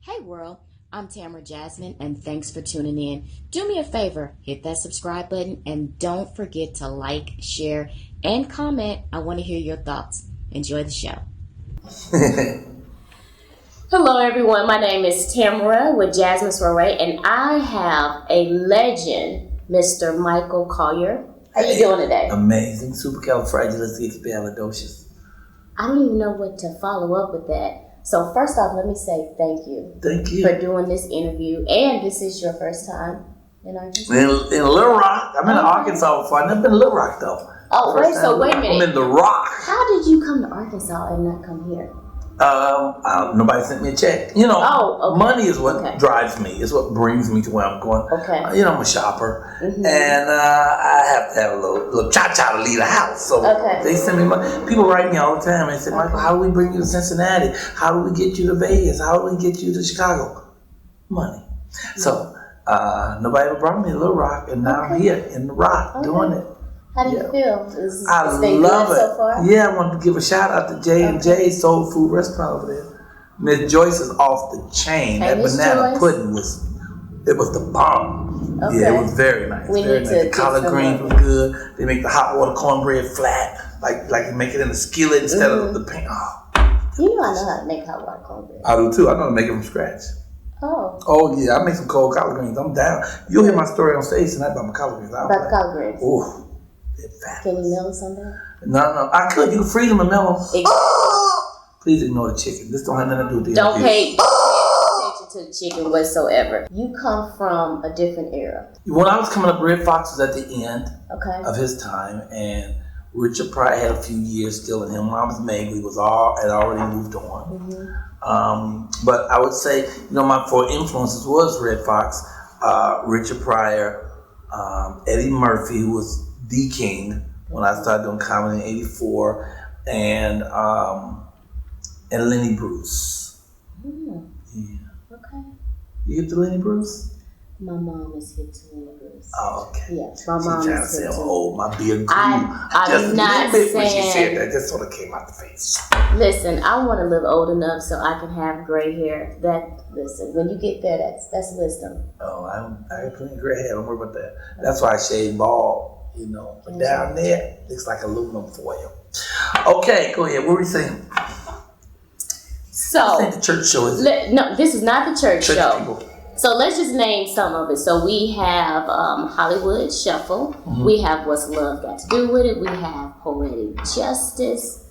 Hey world, I'm Tamara Jasmine and thanks for tuning in. Do me a favor, hit that subscribe button and don't forget to like, share, and comment. I want to hear your thoughts. Enjoy the show. Hello everyone, my name is Tamara with Jasmine Soiree and I have a legend, Mr. Michael Colyar. How you doing today? Amazing. Supercalifragilisticexpialidocious. I don't even know what to follow up with that. So first off, let me say thank you. Thank you. For doing this interview. And this is your first time in Arkansas? In Little Rock. I've been to Arkansas before. I've never been to Little Rock, though. Oh, wait a minute. I'm in the Rock. How did you come to Arkansas and not come here? Nobody sent me a check. You know, money is what drives me. It's what brings me to where I'm going. Okay. I'm a shopper. Mm-hmm. And I have to have a little cha-cha to leave the house. So they send me money. People write me all the time and say, Michael, how do we bring you to Cincinnati? How do we get you to Vegas? How do we get you to Chicago? Money. Mm-hmm. So nobody ever brought me to Little Rock. And now I'm here in the Rock doing it. How do you feel? I love it. So far? Yeah, I want to give a shout out to J&J Soul Food Restaurant over there. Miss Joyce is off the chain. That banana pudding was the bomb. Okay. Yeah, it was very nice. The collard greens was good. They make the hot water cornbread flat, like you make it in a skillet instead of the pan. Oh. You know I know how to make hot water cornbread. I do too. I know how to make it from scratch. Oh yeah, I make some cold collard greens. I'm down. You'll hear my story on stage tonight about my collard greens. About the collard greens. Ooh. Can you melt something? No. I could. You can freeze them and melt them. Please ignore the chicken. This don't have nothing to do with the Don't pay attention to the chicken whatsoever. You come from a different era. When I was coming up, Red Fox was at the end of his time, and Richard Pryor had a few years still in him. When I was Meg, had already moved on. Mm-hmm. But I would say, my four influences was Red Fox, Richard Pryor, Eddie Murphy, who was the king when I started doing comedy in '84, and Lenny Bruce. Mm. Yeah. Okay. You hip to Lenny Bruce? My mom is hip to Lenny Bruce. Oh, okay. Yeah, my mom is hip to. My beard grew. I'm not saying. When she said that, just sort of came out the face. Listen, I want to live old enough so I can have gray hair. Listen, when you get there, that's wisdom. Oh, I got plenty of gray hair. Don't worry about that. That's why I shave bald. But down there, looks like aluminum foil. Okay, go ahead. What were you saying? So, I think the church show is no, this is not the church show. People. So let's just name some of it. So we have Hollywood Shuffle. Mm-hmm. We have What's Love Got to Do With It. We have Poetic Justice.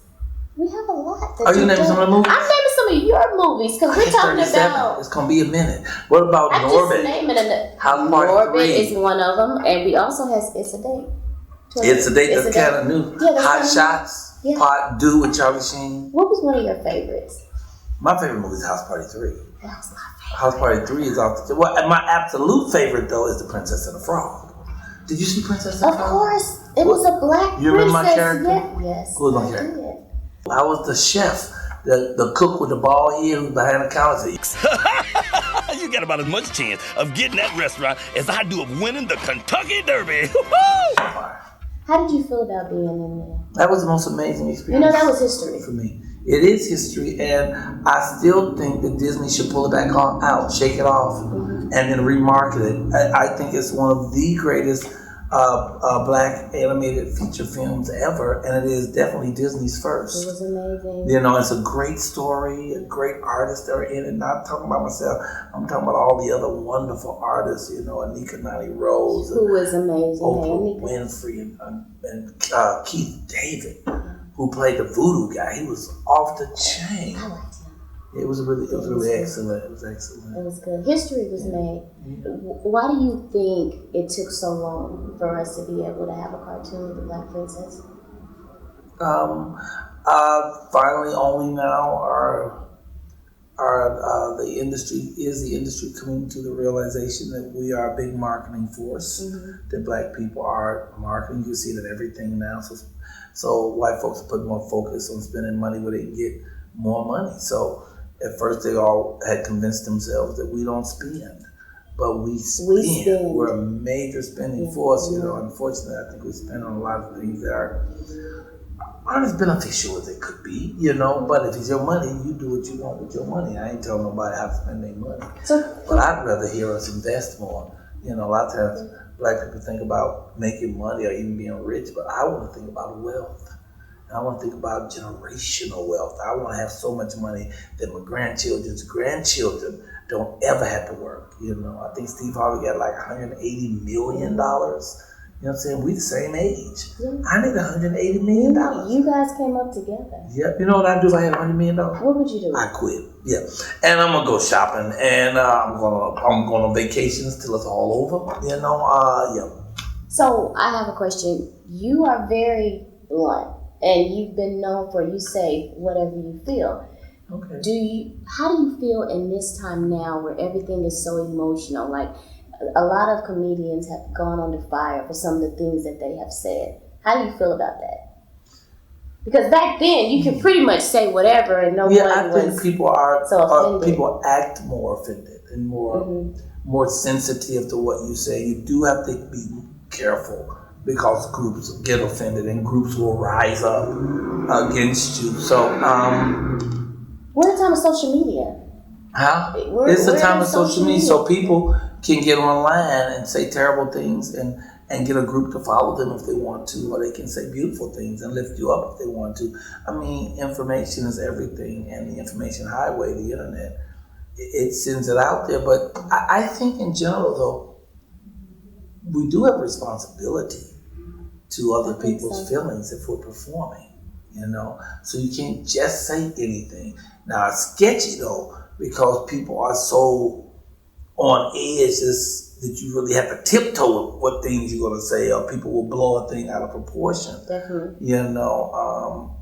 We have a lot. Are you naming some of the movies? I'm naming some of your movies because we're talking about. It's gonna be a minute. What about Norbit? Just naming it. Norbit is one of them, and we also has It's a Date. It's a Date. That's kind of new. Yeah, Hot Shots. Yeah. Part 2 with Charlie Sheen. What was one of your favorites? My favorite movie is House Party 3. That was my favorite. House Party 3 is off the. Well, my absolute favorite though is The Princess and the Frog. Did you see Princess and the Frog? Of course, it was a black princess. You remember my character? Yes. Who was my character? I was the chef, the cook with the bald head who's behind the counter. You got about as much chance of getting that restaurant as I do of winning the Kentucky Derby. How did you feel about being in there? That was the most amazing experience. That was history. For me. It is history, and I still think that Disney should pull it back out, shake it off, and then remarket it. I think it's one of the greatest black animated feature films ever, and it is definitely Disney's first. It was amazing. It's a great story, a great artist that are in it. Not talking about myself, I'm talking about all the other wonderful artists, Anika Noni Rose. Who was amazing. Oprah Winfrey and Keith David, who played the voodoo guy. He was off the chain. I liked him. It was really excellent. It was excellent. It was good. History was made. Why do you think it took so long for us to be able to have a cartoon of the Black Princess? Finally, only now the industry coming to the realization that we are a big marketing force. Mm-hmm. That Black people are marketing. You see it in everything now. So white folks are putting more focus on spending money where they can get more money. So at first they all had convinced themselves that we don't spend, but we spend. We're a major spending force. Unfortunately, I think we spend on a lot of things that are aren't as beneficial as it could be, you know. But if it's your money, you do what you want with your money. I ain't telling nobody how to spend their money. But I'd rather hear us invest more. You know, a lot of times black people think about making money or even being rich, but I want to think about wealth. I want to think about generational wealth. I want to have so much money that my grandchildren's grandchildren don't ever have to work. You know, I think Steve Harvey got like $180 million. You know what I'm saying? We the same age. Yeah. I need $180 million. You guys came up together. Yep. You know what I'd do if I had $100 million? What would you do? I quit. Yeah. And I'm gonna go shopping, and I'm going on vacations till it's all over. You know. Yeah. So I have a question. You are very blunt. And you've been known for, you say whatever you feel. Okay. How do you feel in this time now where everything is so emotional? Like a lot of comedians have gone under fire for some of the things that they have said. How do you feel about that? Because back then you could pretty much say whatever and no one was. Yeah, I think people are so offended. People act more offended and more sensitive to what you say. You do have to be careful, because groups get offended and groups will rise up against you. So, we're the time of social media. It's the time of social media, so people can get online and say terrible things and get a group to follow them if they want to, or they can say beautiful things and lift you up if they want to. I mean, information is everything, and the information highway, the internet, it sends it out there. But I think in general, though, we do have a responsibility to other people's feelings if we're performing, you know. So you can't just say anything. Now it's sketchy though, because people are so on edge that you really have to tiptoe with what things you're gonna say, or people will blow a thing out of proportion. Definitely. You know,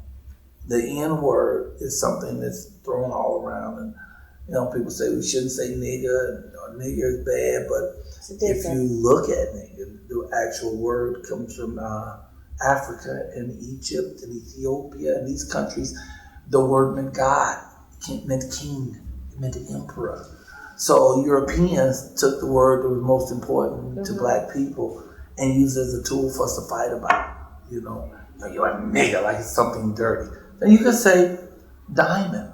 the N-word is something that's thrown all around, and you know, people say we shouldn't say nigger, or nigger is bad, but if you look at nigger, the actual word comes from Africa and Egypt and Ethiopia and these countries. The word meant God, it meant king, it meant emperor. So Europeans took the word that was most important to black people and used it as a tool for us to fight about. You know, you're a nigger, like it's something dirty. Then you can say diamond.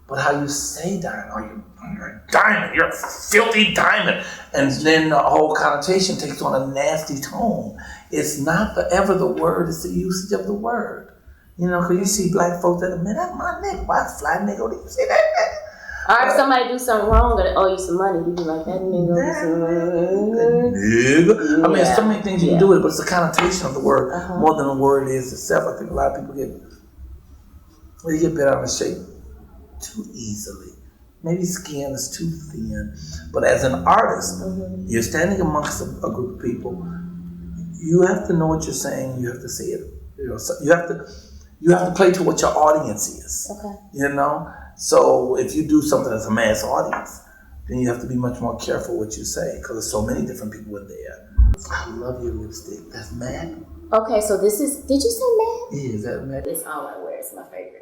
But how you say diamond, you're a diamond, you're a filthy diamond. And then the whole connotation takes on a nasty tone. It's not ever the word, it's the usage of the word. You know, because you see black folks that, man, that's my nigga, why fly nigga, do you see that? Or if somebody do something wrong or they owe you some money, you be like, that nigga. I mean, there's so many things you can do with it, but it's the connotation of the word more than the word is itself. I think a lot of people get bent out of shape too easily. Maybe skin is too thin. But as an artist, you're standing amongst a group of people. You have to know what you're saying. You have to say it. You know, so you have to play to what your audience is. Okay. You know. So if you do something as a mass audience, then you have to be much more careful what you say, because there's so many different people in there. I love your lipstick. That's matte. Okay, so this is. Did you say matte? Yeah, is that matte? It's all I wear. It's my favorite.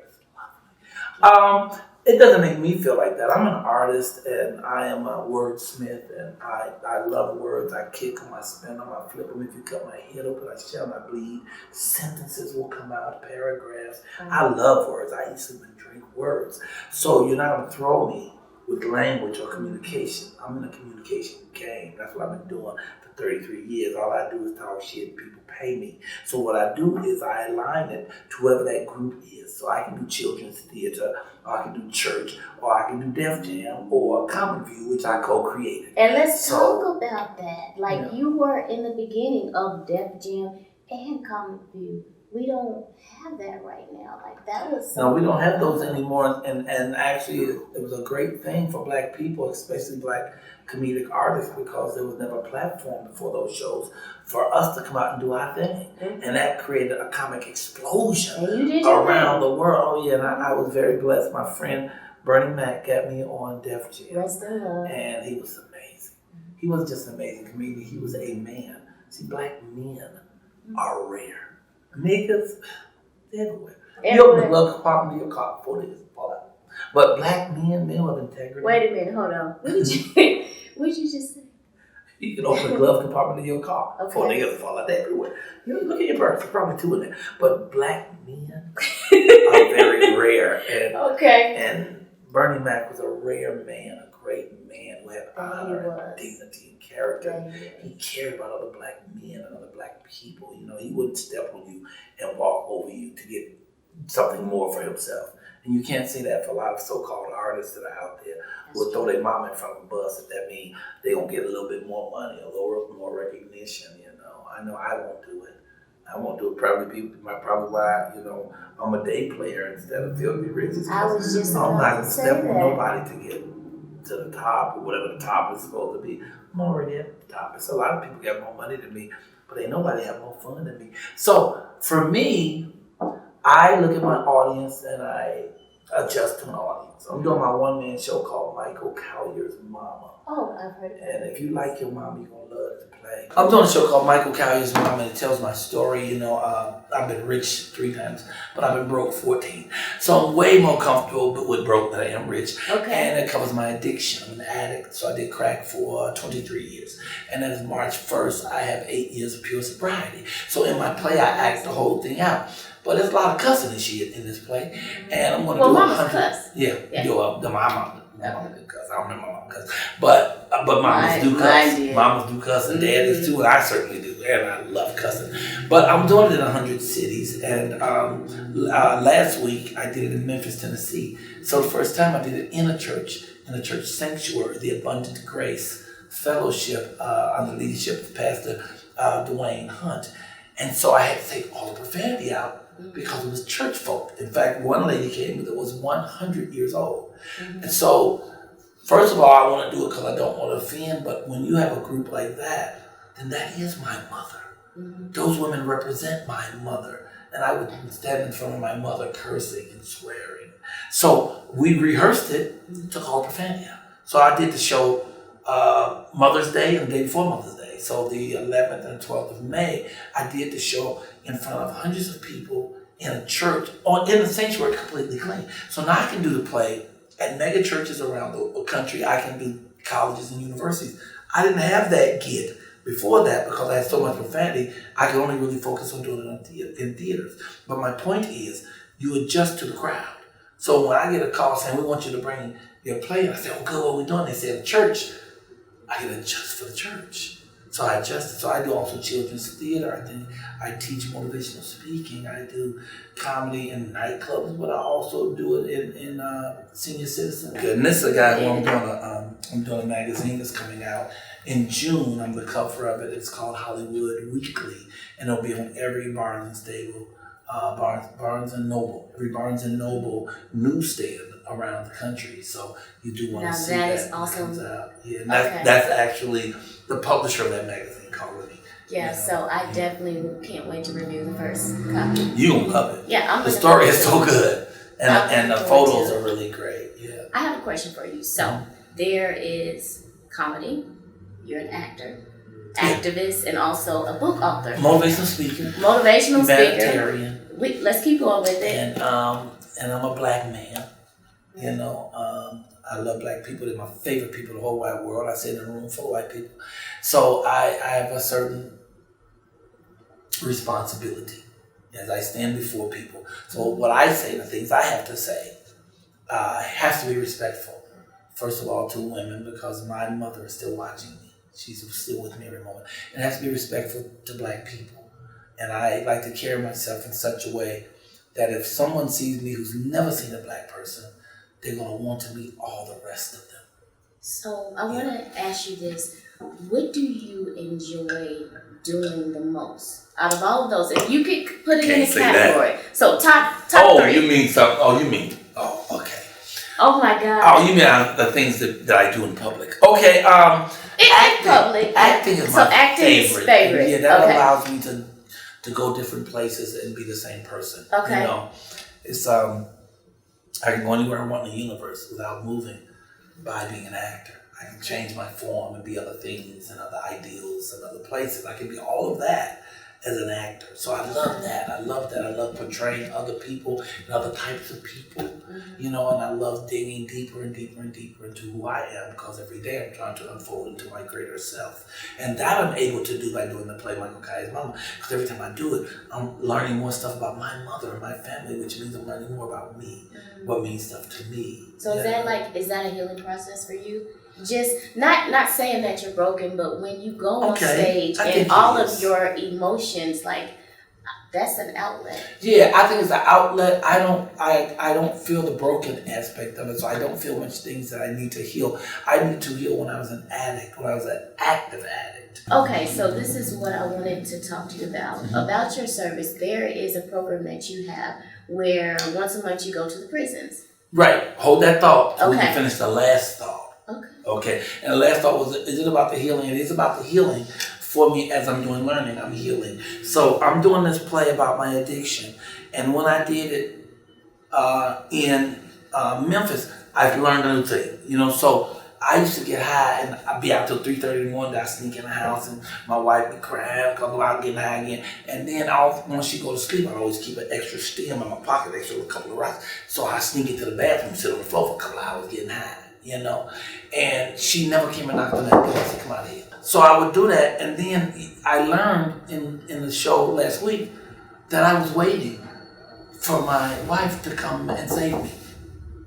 It doesn't make me feel like that. I'm an artist, and I am a wordsmith, and I love words. I kick them, I spin them, I flip them. If you cut my head open, I shall not bleed. Sentences will come out, paragraphs. I love words. I eat, sleep, and drink words. So you're not going to throw me with language or communication. I'm in a communication game. That's what I've been doing for 33 years. All I do is talk shit and people pay me. So what I do is I align it to whoever that group is. So I can do children's theater, or I can do church, or I can do Def Jam, or Common View, which I co-created. And let's talk about that. Like you were in the beginning of Def Jam and Common View. We don't have that right now. Like that was no, we don't have those anymore. And actually, it was a great thing for black people, especially black comedic artists, because there was never a platform before those shows for us to come out and do our thing. And that created a comic explosion around the world. Oh yeah, and I was very blessed. My friend Bernie Mac got me on Def Jam. Rest in love. And he was amazing. He wasn't just an amazing comedian, he was a man. See, black men are rare. Niggas, everywhere. You open the glove compartment of your car before niggas fall out. But black men of integrity. Wait a minute, hold on. What did you just say? You can open the glove compartment of your car before niggas fall out everywhere. You know, look at your purse, there's probably 2 in there. But black men are very rare. And Bernie Mac was a rare man, a great man who had honor, dignity, and character. He cared about other black men and other black people. You know, he wouldn't step on you and walk over you to get something more for himself. And you can't say that for a lot of so-called artists that are out there who will throw their mama in front of a bus if that means they're going to get a little bit more money, a little more recognition, you know. I know I won't do it. I won't do it. Probably why, you know, I'm a day player instead of filthy rich. I was just I'm not going to step on nobody to get to the top or whatever the top is supposed to be. I'm already at the top. It's a lot of people got more money than me, but ain't nobody have more fun than me. So for me, I look at my audience and I adjust to an audience. I'm doing my one-man show called Michael Colyar's Mama. Oh, I've heard of it. And if you like your mama, you're going to love to play. I'm doing a show called Michael Colyar's Mama, and it tells my story. You know, I've been rich 3 times, but I've been broke 14. So I'm way more comfortable with broke than I am rich. And it covers my addiction. I'm an addict, so I did crack for 23 years. And as of March 1st, I have 8 years of pure sobriety. So in my play, I act the whole thing out. But there's a lot of cussing and shit in this play. And I'm going to do 100. Cuss. Yeah. My mama did cuss. I don't remember my mama cuss. But mamas do cuss. Mamas do cuss and daddies too. And I certainly do. And I love cussing. But I'm doing it in 100 cities. And last week, I did it in Memphis, Tennessee. So the first time I did it in a church sanctuary, the Abundant Grace Fellowship under the leadership of Pastor Dwayne Hunt. And so I had to take all the profanity out because it was church folk. In fact, one lady came that was 100 years old. And so, first of all, I want to do it because I don't want to offend, but when you have a group like that, then that is my mother. Those women represent my mother. And I would stand in front of my mother cursing and swearing. So we rehearsed it, took all the profanity out. So I did the show Mother's Day and the day before Mother's Day. So the 11th and 12th of May, I did the show in front of hundreds of people in a church, in a sanctuary completely clean. So now I can do the play at mega churches around the country. I can do colleges and universities. I didn't have that gift before that because I had so much profanity. I could only really focus on doing it in theaters. But my point is, you adjust to the crowd. So when I get a call saying, we want you to bring your play, and I say, oh, good, what are we doing? They say, the church. I can adjust for the church. So I adjusted. So I do also children's theater. I teach motivational speaking. I do comedy in nightclubs, but I also do it in senior citizen. And this is a guy who I'm doing a magazine that's coming out in June. I'm the cover of it. It's called Hollywood Weekly, and it'll be on every Barnes and Stable, Barnes and Noble, every Barnes and Noble newsstand around the country. So you do want to see that. Is awesome. Comes out. Yeah, and that's actually the publisher of that magazine called me. Yeah, so I definitely can't wait to review the first copy. You're going to love it. Yeah, the story is so good. And the photos are really great. Yeah. I have a question for you. So there is comedy. You're an actor, activist, and also a book author. Motivational speaker. Humanitarian. Let's keep going with it. And I'm a black man. You know, I love black people. They're my favorite people in the whole wide world. I sit in a room full of white people. So I have a certain responsibility as I stand before people. So what I say, the things I have to say, has to be respectful. First of all, to women, because my mother is still watching me. She's still with me every moment. It has to be respectful to black people. And I like to carry myself in such a way that if someone sees me who's never seen a black person, they're going to want to meet all the rest of them. So I want to ask you this. What do you enjoy doing the most? Out of all of those, if you could put it in a category. That. So top 3. Oh, you mean something. Oh, okay. Oh my God. Oh, you mean the things that I do in public. Okay. In public. Acting is my favorite. Yeah, that allows me to go different places and be the same person. Okay. You know, it's I can go anywhere I want in the universe without moving by being an actor. I can change my form and be other things and other ideals and other places. I can be all of that as an actor. So I love that. I love that. I love portraying other people and other types of people, you know, and I love digging deeper and deeper and deeper into who I am, because every day I'm trying to unfold into my greater self. And that I'm able to do by doing the play Michael Kai's Mama, because every time I do it, I'm learning more stuff about my mother and my family, which means I'm learning more about me, what means stuff to me. So is that a healing process for you? Just not saying that you're broken, but when you go on stage and all of your emotions, like, that's an outlet. Yeah, I think it's an outlet. I don't feel the broken aspect of it, so I don't feel much things that I need to heal. I need to heal when I was an addict, when I was an active addict. Okay, so this is what I wanted to talk to you about. About your service, there is a program that you have where once a month you go to the prisons. Right. Hold that thought so we can finish the last thought. Okay. And the last thought was, is it about the healing? It is about the healing for me as I'm doing learning. I'm healing. So I'm doing this play about my addiction. And when I did it in Memphis, I learned a new thing. You know, so I used to get high and I'd be out till 3:30 in the morning. I'd sneak in the house and my wife would cry, I'd go out getting high again. And then once she go to sleep, I'd always keep an extra stem in my pocket, extra with a couple of rocks. So I sneak into the bathroom, sit on the floor for a couple of hours getting high, you know. And she never came and knocked on that door and said, come out here. So I would do that, and then I learned in the show last week that I was waiting for my wife to come and save me.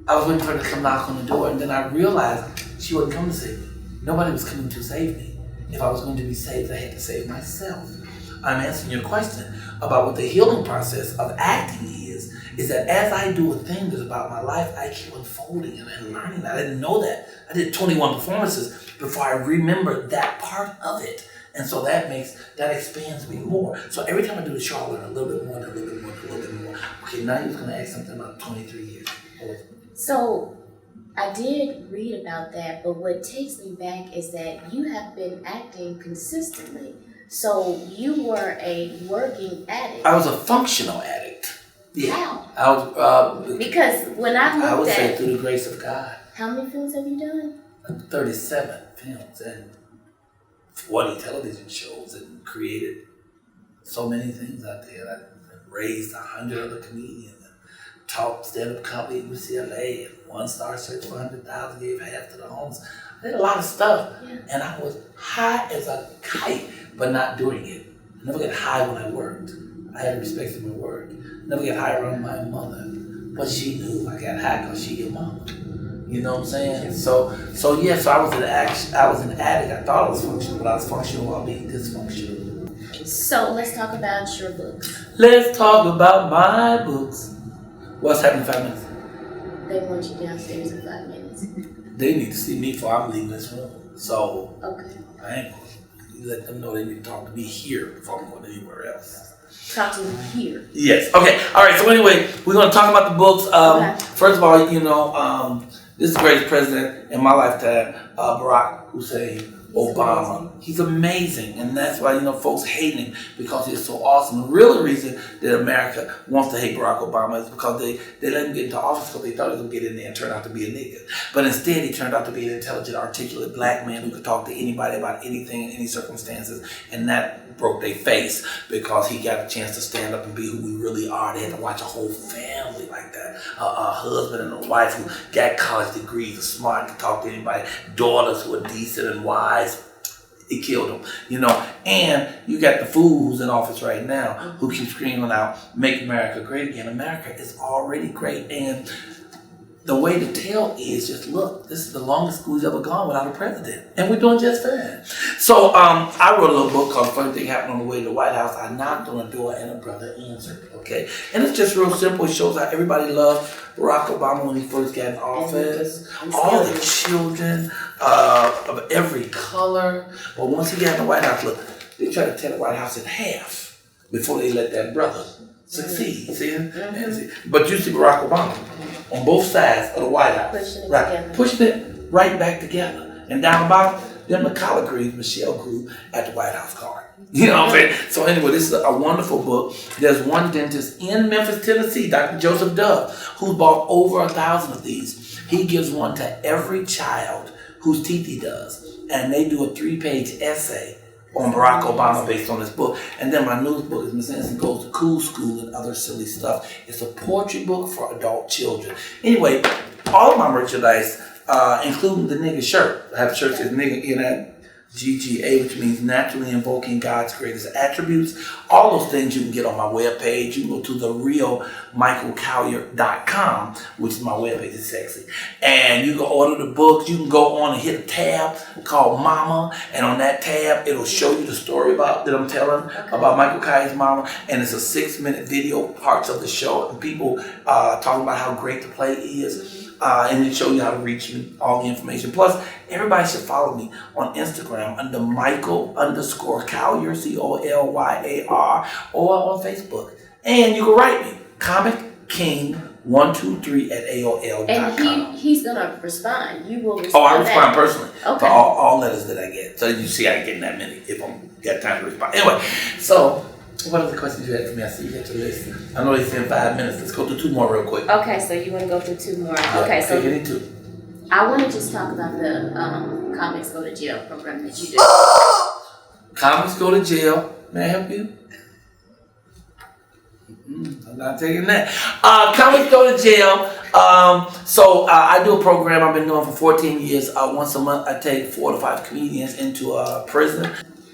I was waiting for her to come knock on the door, and then I realized she wouldn't come to save me. Nobody was coming to save me. If I was going to be saved, I had to save myself. I'm answering your question about what the healing process of acting is that as I do a thing that's about my life, I keep unfolding and learning. I didn't know that. I did 21 performances before I remembered that part of it. And so that expands me more. So every time I do the show, I learn a little bit more, and a little bit more, and a little bit more. Okay, now you're going to ask something about 23 years. So I did read about that, but what takes me back is that you have been acting consistently. So you were a working addict. I was a functional addict. Yeah. How? I was, because when I would say through the grace of God. How many films have you done? 37 films and 40 television shows, and created so many things out there. I raised 100 other comedians and taught stand-up comedy at UCLA, and One Star Search for 100,000, gave half to the homeless. I did a lot of stuff, and I was high as a kite, but not doing it. I never get high when I worked. I had respect for my work. Never get high around my mother, but she knew I got high because she your mama. You know what I'm saying? So I was an addict. I thought I was functional, but I was functional while being dysfunctional. So let's talk about your books. Let's talk about my books. What's happening in 5 minutes? They want you downstairs in 5 minutes. They need to see me before I'm leaving this room. So I ain't gonna let them know they need to talk to me here before I'm going anywhere else. Talk to them here. Yes. Okay. All right. So anyway, we're going to talk about the books. First of all, you know, this is the greatest president in my lifetime, Barack Hussein Obama. He's amazing, and that's why, you know, folks hate him, because he's so awesome. The real reason that America wants to hate Barack Obama is because they let him get into office because they thought he was going to get in there and turn out to be a nigga. But instead, he turned out to be an intelligent, articulate black man who could talk to anybody about anything in any circumstances, and that broke their face because he got a chance to stand up and be who we really are. They had to watch a whole family like that, a husband and a wife who got college degrees, are smart, could talk to anybody, daughters who are decent and wise. It killed him, you know. And you got the fool who's in office right now who keeps screaming out, "Make America Great Again." America is already great, and the way to tell is just look. This is the longest school's ever gone without a president, and we're doing just fine. So I wrote a little book called "Funny Thing Happened on the Way to the White House." I knocked on the door and a brother answered. Okay, and it's just real simple. It shows how everybody loved Barack Obama when he first got in office. All the children of every color. But once he got in the White House, look, they tried to tear the White House in half before they let that brother succeed. See? But you see Barack Obama on both sides of the White House, pushing it right back together. And down the bottom, them the collard greens Michelle grew at the White House card. You know what I'm saying? So anyway, this is a wonderful book. There's one dentist in Memphis, Tennessee, Dr. Joseph Dove, who bought over 1,000 of these. He gives one to every child whose teeth he does. And they do a 3-page essay on Barack Obama based on this book. And then my newest book is Miss Anderson Goes to Cool School and Other Silly Stuff. It's a poetry book for adult children. Anyway, all of my merchandise, including the nigga shirt. I have a shirt that says nigga in that. GGA, which means naturally invoking God's greatest attributes. All those things you can get on my webpage. You can go to therealmichaelcolyar.com, which is my webpage. It's sexy. And you can order the books. You can go on and hit a tab called Mama, and on that tab, it'll show you the story that I'm telling about Michael Colyar's mama. And it's a 6-minute video, parts of the show, and people talking about how great the play is. And it shows you how to reach me, all the information. Plus, everybody should follow me on Instagram under Michael_Colyar, COLYAR, or on Facebook. And you can write me, ComicKing123@AOL.com. And he's gonna respond. You will respond. Oh, I respond personally for all letters that I get. So you see, I get that many if I'm got time to respond. Anyway, so. What other questions you had for me? I see you got your list. I know they said 5 minutes. Let's go through 2 more real quick. Okay, so you want to go through 2 more? Yeah, okay, so you need 2. I want to just talk about the Comics Go to Jail program that you do. Comics Go to Jail. May I help you? I'm not taking that. Comics Go to Jail. So I do a program I've been doing for 14 years. Once a month, I take 4 to 5 comedians into a prison.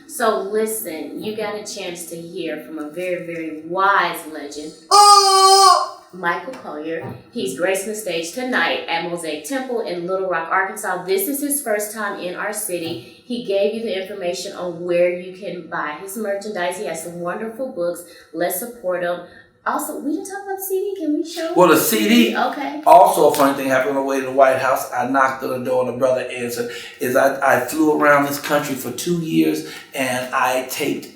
So listen, you got a chance to hear from a very, very wise legend, Michael Colyar. He's gracing the stage tonight at Mosaic Temple in Little Rock, Arkansas. This is his first time in our city. He gave you the information on where you can buy his merchandise. He has some wonderful books. Let's support him. Also, we didn't talk about the CD. Can we show? Well, the CD. Okay. Also, a funny thing happened on the way to the White House. I knocked on the door and the brother answered. I flew around this country for 2 years and I taped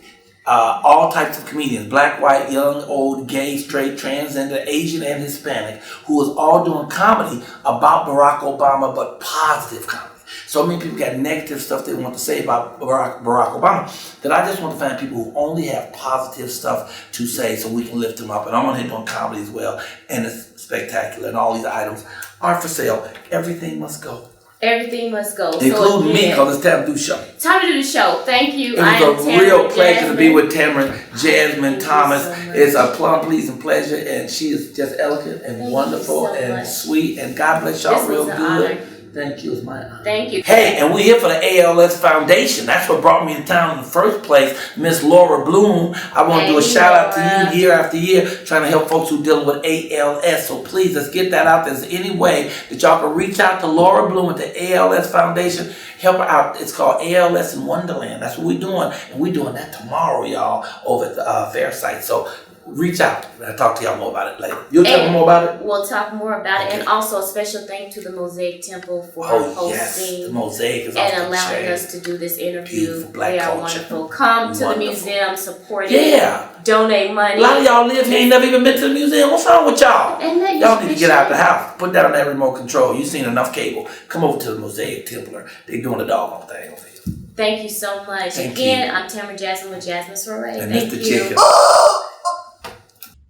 all types of comedians, black, white, young, old, gay, straight, transgender, Asian, and Hispanic, who was all doing comedy about Barack Obama, but positive comedy. So many people got negative stuff they want to say about Barack Obama that I just want to find people who only have positive stuff to say so we can lift them up. And I'm on here doing comedy as well. And it's spectacular. And all these items are for sale. Everything must go. Everything must go. Including me, because it's time to do the show. Time to do the show. Thank you. It was a real pleasure to be with Tamara Jasmine Thomas. It's a plum pleasing pleasure. And she is just elegant and wonderful and sweet. And God bless y'all real good. Honor. Thank you. It's my honor. Thank you. Hey, and we're here for the ALS Foundation. That's what brought me to town in the first place. Miss Laura Bloom. I want to do a shout out to you year after year, trying to help folks who are dealing with ALS. So please, let's get that out. There's any way that y'all can reach out to Laura Bloom at the ALS Foundation. Help her out. It's called ALS in Wonderland. That's what we're doing. And we're doing that tomorrow, y'all, over at the fair site. So reach out. I'll talk to y'all more about it later. You'll tell me more about it? We'll talk more about it. And also a special thank to the Mosaic Temple for hosting yes. The Mosaic is and allowing us to do this interview. Beautiful black they are culture. Wonderful. Come to the museum, support it. Yeah. Donate money. A lot of y'all live here, ain't never even been to the museum. What's wrong with y'all? Y'all need to get out the house. Put that on that remote control. You've seen enough cable. Come over to the Mosaic Temple. They're doing the doggone thing over here. Thank you so much. Again, I'm Tamara Jasmine with Jasmine Soray. And Thank Mr. you. Chicken.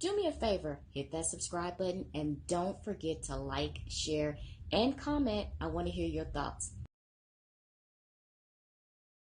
Do me a favor, hit that subscribe button and don't forget to like, share, and comment. I want to hear your thoughts.